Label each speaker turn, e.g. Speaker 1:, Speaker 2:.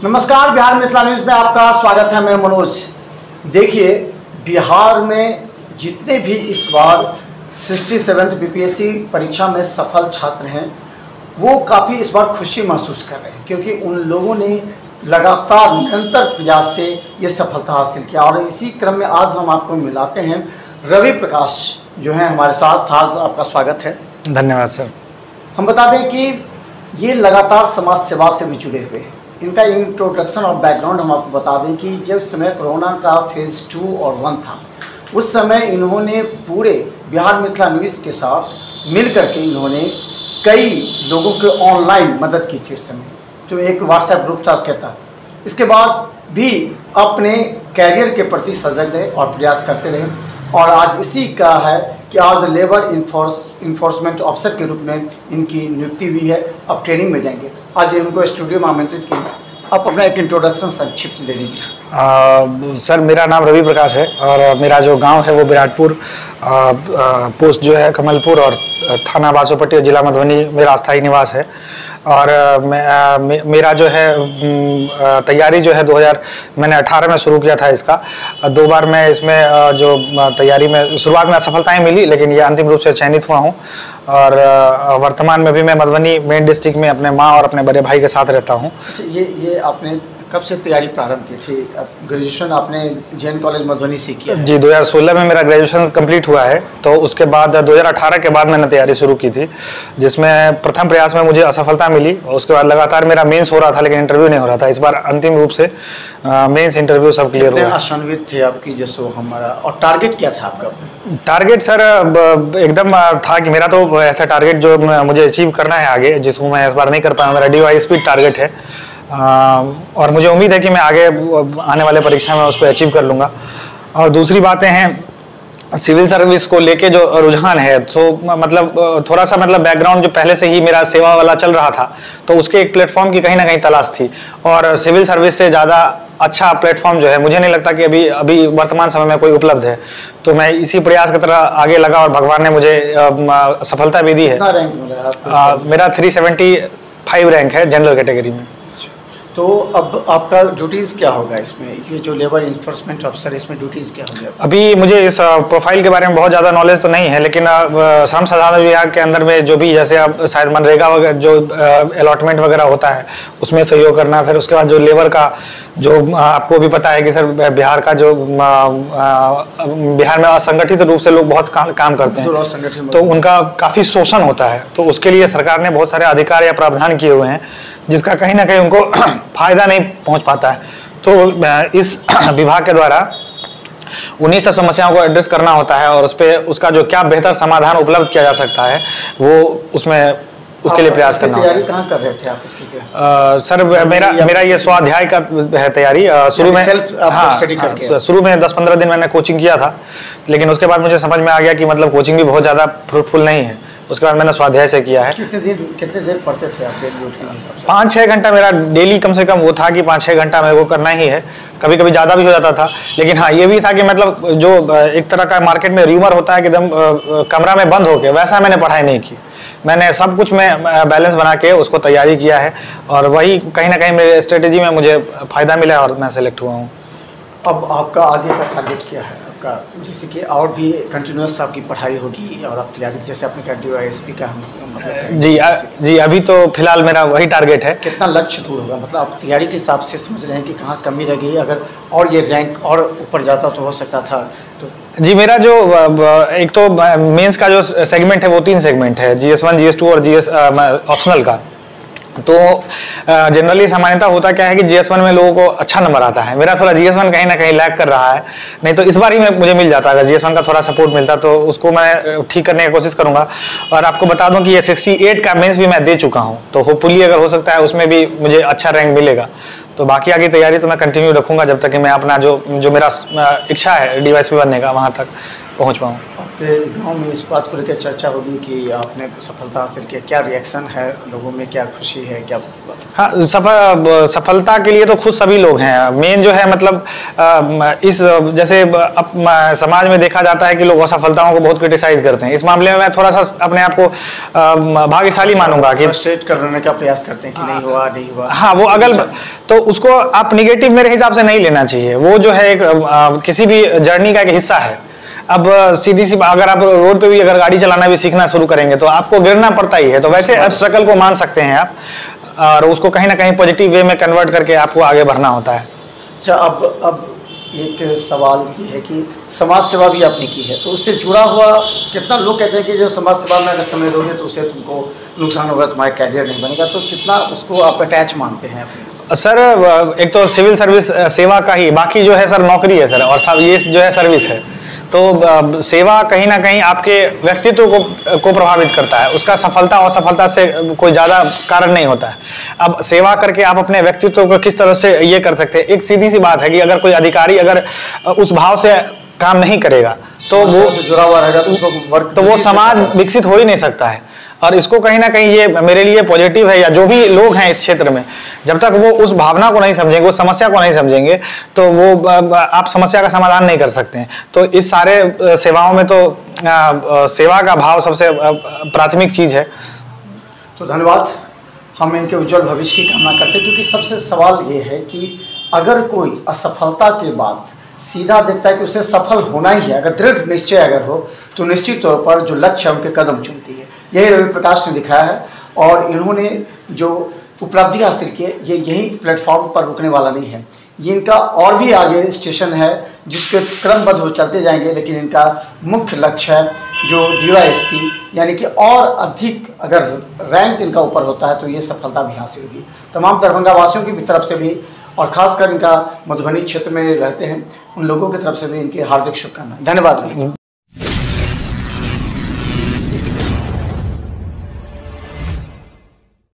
Speaker 1: नमस्कार, बिहार मिथिला न्यूज़ में आपका स्वागत है। मैं मनोज। देखिए, बिहार में जितने भी इस बार 67th बीपीएससी परीक्षा में सफल छात्र हैं वो काफ़ी इस बार खुशी महसूस कर रहे हैं, क्योंकि उन लोगों ने लगातार निरंतर प्रयास से ये सफलता हासिल किया। और इसी क्रम में आज हम आपको मिलाते हैं रवि प्रकाश जो हैं हमारे साथ। आज आपका स्वागत है।
Speaker 2: धन्यवाद सर। हम
Speaker 1: बता दें कि ये लगातार समाज सेवा से भी जुड़े हुए हैं। इनका इंट्रोडक्शन और बैकग्राउंड हम आपको बता दें कि जब समय कोरोना का फेज़ 2 और 1 था, उस समय इन्होंने पूरे बिहार मिथिला न्यूज़ के साथ मिल करके इन्होंने कई लोगों को ऑनलाइन मदद की थी। उस समय जो एक व्हाट्सएप ग्रुप था उसके तहत। इसके बाद भी अपने कैरियर के प्रति सजग रहे और प्रयास करते रहे। और आज इसी का है कि आज लेबर इन्फोर्समेंट ऑफिसर के रूप में इनकी नियुक्ति हुई है। अब ट्रेनिंग में जाएंगे। आज इनको स्टूडियो में आमंत्रित किया। आप अपना एक इंट्रोडक्शन संक्षिप्त दे दीजिए।
Speaker 2: सर, मेरा नाम रवि प्रकाश है और मेरा जो गांव है वो विराटपुर, पोस्ट जो है कमलपुर और थाना बासोपट्टी, जिला मधुबनी मेरा अस्थायी निवास है। और मेरा जो है तैयारी जो है मैंने 18 में शुरू किया था इसका। 2 बार मैं इसमें जो तैयारी में शुरुआत में असफलताएं मिली, लेकिन ये अंतिम रूप से चयनित हुआ हूँ। और वर्तमान में भी मैं मधुबनी मेन डिस्ट्रिक्ट में अपने माँ और अपने बड़े भाई के साथ रहता हूँ।
Speaker 1: ये आपने कब से तैयारी प्रारंभ की थी? ग्रेजुएशन आपने जैन कॉलेज मधुबनी से किया?
Speaker 2: जी, 2016 में मेरा ग्रेजुएशन कंप्लीट हुआ है। तो उसके बाद 2018 के बाद मैंने तैयारी शुरू की थी, जिसमें प्रथम प्रयास में मुझे असफलता मिली। उसके बाद लगातार मेरा मेंस हो रहा था, लेकिन इंटरव्यू नहीं हो रहा था। इस बार अंतिम रूप से मेंस इंटरव्यू सब क्लियर हुआ।
Speaker 1: आशान्वित थे आपकी जैसो हमारा। और टारगेट क्या था आपका?
Speaker 2: टारगेट सर एकदम था कि मेरा तो ऐसा टारगेट जो मुझे अचीव करना है आगे, जिसको मैं इस बार नहीं कर पाया। मेरा DYSP टारगेट है और मुझे उम्मीद है कि मैं आगे आने वाले परीक्षा में उसको अचीव कर लूँगा। और दूसरी बातें हैं, सिविल सर्विस को लेके जो रुझान है, तो मतलब थोड़ा सा बैकग्राउंड जो पहले से ही मेरा सेवा वाला चल रहा था, तो उसके एक प्लेटफॉर्म की कहीं ना कहीं तलाश थी। और सिविल सर्विस से ज़्यादा अच्छा प्लेटफॉर्म जो है मुझे नहीं लगता कि अभी वर्तमान समय में कोई उपलब्ध है। तो मैं इसी प्रयास की तरह आगे लगा और भगवान ने मुझे सफलता भी दी है। मेरा 375 रैंक है जनरल कैटेगरी में।
Speaker 1: तो अब आपका ड्यूटीज़ क्या होगा इसमें? ये जो लेबर इन्फोर्समेंट ऑफिसर, इसमें ड्यूटीज़ क्या होंगे?
Speaker 2: अभी मुझे इस प्रोफाइल के बारे में बहुत ज़्यादा नॉलेज तो नहीं है, लेकिन श्रम संसाधन विभाग के अंदर में जो भी, जैसे अब शायद मनरेगा वगैरह जो अलॉटमेंट वगैरह होता है उसमें सहयोग करना। फिर उसके बाद जो लेबर का, जो आपको भी पता है कि सर बिहार का जो बिहार में असंगठित रूप से लोग बहुत काम करते हैं, तो उनका काफ़ी शोषण होता है। तो उसके लिए सरकार ने बहुत सारे अधिकार या प्रावधान किए हुए हैं, जिसका कहीं ना कहीं उनको फायदा नहीं पहुंच पाता है। तो इस विभाग के द्वारा उन्हीं सब समस्याओं को एड्रेस करना होता है और उसका जो क्या बेहतर समाधान उपलब्ध किया जा सकता है वो उसके लिए प्रयास करना।
Speaker 1: तैयारी कहाँ कर रहे थे आप इसकी?
Speaker 2: सर मेरा ये स्वाध्याय का है तैयारी। शुरू में शुरू में 10-15 दिन मैंने कोचिंग किया था, लेकिन उसके बाद मुझे समझ में आ गया कि मतलब कोचिंग भी बहुत ज़्यादा फ्रूटफुल नहीं है। उसके बाद मैंने स्वाध्याय से किया है।
Speaker 1: कितने देर पढ़ते थे आप डेली रूटीन के हिसाब से?
Speaker 2: 5-6 घंटा मेरा डेली कम से कम वो था कि 5-6 घंटा मेरे को करना ही है। कभी कभी ज़्यादा भी हो जाता था, लेकिन हाँ ये भी था कि मतलब जो एक तरह का मार्केट में र्यूमर होता है कि एकदम कमरा में बंद होके, वैसा मैंने पढ़ाई नहीं की। मैंने सब कुछ में बैलेंस बना के उसको तैयारी किया है और वही कहीं ना कहीं मेरे स्ट्रेटेजी में मुझे फ़ायदा मिला और मैं सेलेक्ट हुआ हूँ।
Speaker 1: अब आपका आगे का टारगेट क्या है आपका? जैसे कि और भी कंटिन्यूस आपकी पढ़ाई होगी और आप तैयारी, जैसे आपने कहा DYSP का मतलब?
Speaker 2: जी, अभी तो फिलहाल मेरा वही टारगेट है।
Speaker 1: कितना लक्ष्य दूर होगा? मतलब आप तैयारी के हिसाब से समझ रहे हैं कि कहाँ कमी रह गई? अगर और ये रैंक और ऊपर जाता तो हो सकता था। तो
Speaker 2: जी, मेरा जो एक तो मेंस का जो सेगमेंट है वो 3 सेगमेंट है, GS1, GS2 और GS ऑप्शनल का। तो जनरली सामान्यतः होता क्या है कि GS1 में लोगों को अच्छा नंबर आता है। मेरा थोड़ा GS1 कहीं ना कहीं लैग कर रहा है। नहीं तो इस बार ही मुझे मिल जाता, अगर GS1 का थोड़ा सपोर्ट मिलता तो उसको मैं ठीक करने की कोशिश करूंगा। और आपको बता दूं कि ये 68 का मेंस भी मैं दे चुका हूं, तो होपफुली अगर हो सकता है उसमें भी मुझे अच्छा रैंक मिलेगा। तो बाकी आगे तैयारी तो मैं कंटिन्यू रखूंगा जब तक कि मैं अपना जो मेरा इच्छा है DYSP बनने का, वहाँ तक पहुँच पाऊँ।
Speaker 1: आपके गांव में इस बात को लेकर चर्चा होगी कि आपने सफलता हासिल की, क्या रिएक्शन है लोगों में, क्या खुशी है, क्या?
Speaker 2: हाँ, सफलता के लिए तो खुद सभी लोग हैं। मेन जो है मतलब इस जैसे अब समाज में देखा जाता है कि लोग असफलताओं को बहुत क्रिटिसाइज करते हैं। इस मामले में मैं थोड़ा सा अपने आप को भाग्यशाली मानूंगा कि
Speaker 1: फ्रस्ट्रेट करने का प्रयास करते हैं कि नहीं हुआ नहीं हुआ।
Speaker 2: हाँ, वो अगल तो उसको आप निगेटिव मेरे हिसाब से नहीं लेना चाहिए। वो जो है एक किसी भी जर्नी का एक हिस्सा है। अब सीधी सी अगर आप रोड पे भी अगर गाड़ी चलाना भी सीखना शुरू करेंगे तो आपको गिरना पड़ता ही है। तो वैसे अब स्ट्रगल को मान सकते हैं आप, और उसको कहीं ना कहीं पॉजिटिव वे में कन्वर्ट करके आपको आगे बढ़ना होता है।
Speaker 1: अच्छा, अब एक सवाल ये है कि समाज सेवा भी आपने की है, तो उससे जुड़ा हुआ कितना लोग कहते हैं कि जो समाज सेवा में अगर समय दोगे तो उससे तुमको नुकसान होगा, तुम्हारा कैरियर नहीं बनेगा, तो कितना उसको आप अटैच मानते हैं अपने?
Speaker 2: सर, एक तो सिविल सर्विस सेवा का ही, बाकी जो है सर नौकरी है सर, और ये जो है सर्विस है। तो सेवा कहीं ना कहीं आपके व्यक्तित्व को प्रभावित करता है। उसका सफलता और असफलता से कोई ज़्यादा कारण नहीं होता है। अब सेवा करके आप अपने व्यक्तित्व को किस तरह से ये कर सकते हैं। एक सीधी सी बात है कि अगर कोई अधिकारी अगर उस भाव से काम नहीं करेगा तो वो
Speaker 1: जुड़ा हुआ रहेगा
Speaker 2: तो वो समाज विकसित हो ही नहीं सकता है। और इसको कहीं ना कहीं ये मेरे लिए पॉजिटिव है, या जो भी लोग हैं इस क्षेत्र में, जब तक वो उस भावना को नहीं समझेंगे, उस समस्या को नहीं समझेंगे, तो वो आप समस्या का समाधान नहीं कर सकते हैं। तो इस सारे सेवाओं में तो सेवा का भाव सबसे प्राथमिक चीज है।
Speaker 1: तो धन्यवाद, हम इनके उज्जवल भविष्य की कामना करते हैं, क्योंकि सबसे सवाल ये है कि अगर कोई असफलता के बाद सीधा देखता है कि उसे सफल होना ही है, अगर दृढ़ निश्चय अगर हो, तो निश्चित तौर पर जो लक्ष्य है उनके कदम चुनती है। यही रवि प्रकाश ने दिखाया है, और इन्होंने जो उपलब्धि हासिल की है ये यही प्लेटफॉर्म पर रुकने वाला नहीं है। ये इनका और भी आगे स्टेशन है जिसके क्रमबद्ध हो चलते जाएंगे, लेकिन इनका मुख्य लक्ष्य है जो DYSP, यानी कि और अधिक अगर रैंक इनका ऊपर होता है तो ये सफलता भी हासिल होगी। तमाम दरभंगा वासियों की तरफ से भी, और खासकर इनका मधुबनी क्षेत्र में रहते हैं उन लोगों की तरफ से भी इनकी हार्दिक शुभकामनाएं। धन्यवाद।